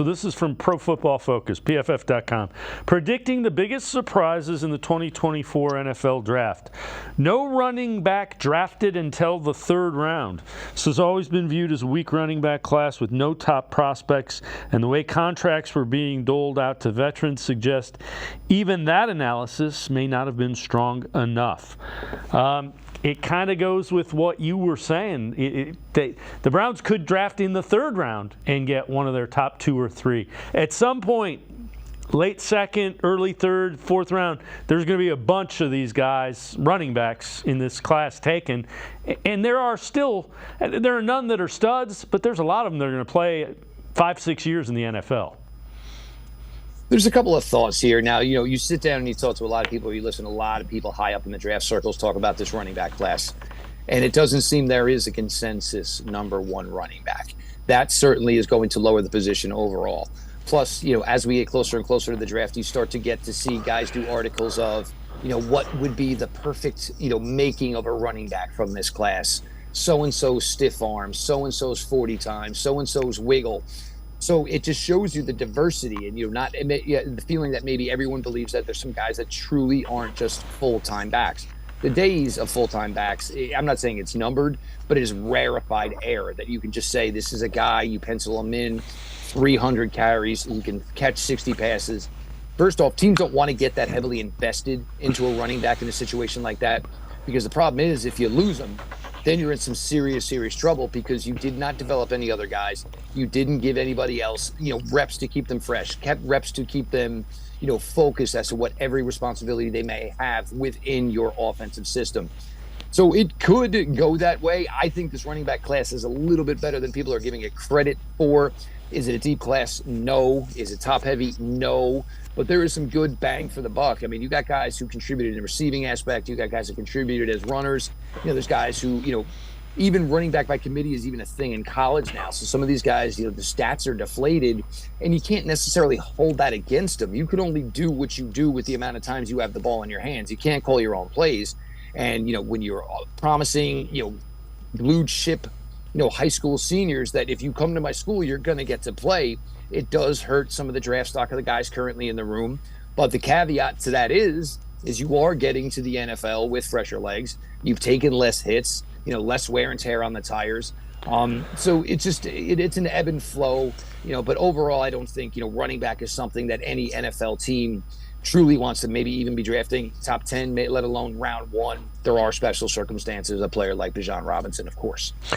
So this is from Pro Football Focus, PFF.com. Predicting the biggest surprises in the 2024 NFL Draft. No running back drafted until the third round. This has always been viewed as a weak running back class with no top prospects, and the way contracts were being doled out to veterans suggest even that analysis may not have been strong enough. It kind of goes with what you were saying. The Browns could draft in the third round and get one of their top 2 or 3. At some point, late second, early third, fourth round, there's going to be a bunch of these guys, running backs, in this class taken. And there are none that are studs, but there's a lot of them that are going to play 5-6 years in the NFL. There's a couple of thoughts here. Now, you sit down and you talk to a lot of people, you listen to a lot of people high up in the draft circles talk about this running back class. And it doesn't seem there is a consensus number 1 running back. That certainly is going to lower the position overall. Plus, as we get closer and closer to the draft, you start to get to see guys do articles of, what would be the perfect, making of a running back from this class. So-and-so's stiff arm, so-and-so's 40 times, so-and-so's wiggle. So it just shows you the diversity and the feeling that maybe everyone believes that there's some guys that truly aren't just full-time backs. The days of full-time backs, I'm not saying it's numbered, but it is rarefied air that you can just say this is a guy, you pencil him in, 300 carries, he can catch 60 passes. First off, teams don't want to get that heavily invested into a running back in a situation like that, because the problem is if you lose them, then you're in some serious trouble because you did not develop any other guys. You didn't give anybody else, reps to keep them fresh, kept reps to keep them, focused as to what every responsibility they may have within your offensive system. So it could go that way. I think this running back class is a little bit better than people are giving it credit for. Is it a deep class? No. Is it top heavy? No. But there is some good bang for the buck. I mean, you got guys who contributed in the receiving aspect. You got guys who contributed as runners. There's guys who, even running back by committee is even a thing in college now. So some of these guys, the stats are deflated, and you can't necessarily hold that against them. You can only do what you do with the amount of times you have the ball in your hands. You can't call your own plays. And, when you're promising, blue chip, high school seniors that if you come to my school, you're going to get to play, it does hurt some of the draft stock of the guys currently in the room. But the caveat to that is you are getting to the NFL with fresher legs. You've taken less hits, less wear and tear on the tires. So it's just, it's an ebb and flow, but overall, I don't think, running back is something that any NFL team truly wants to maybe even be drafting top 10, let alone round 1. There are special circumstances, a player like Bijan Robinson, of course.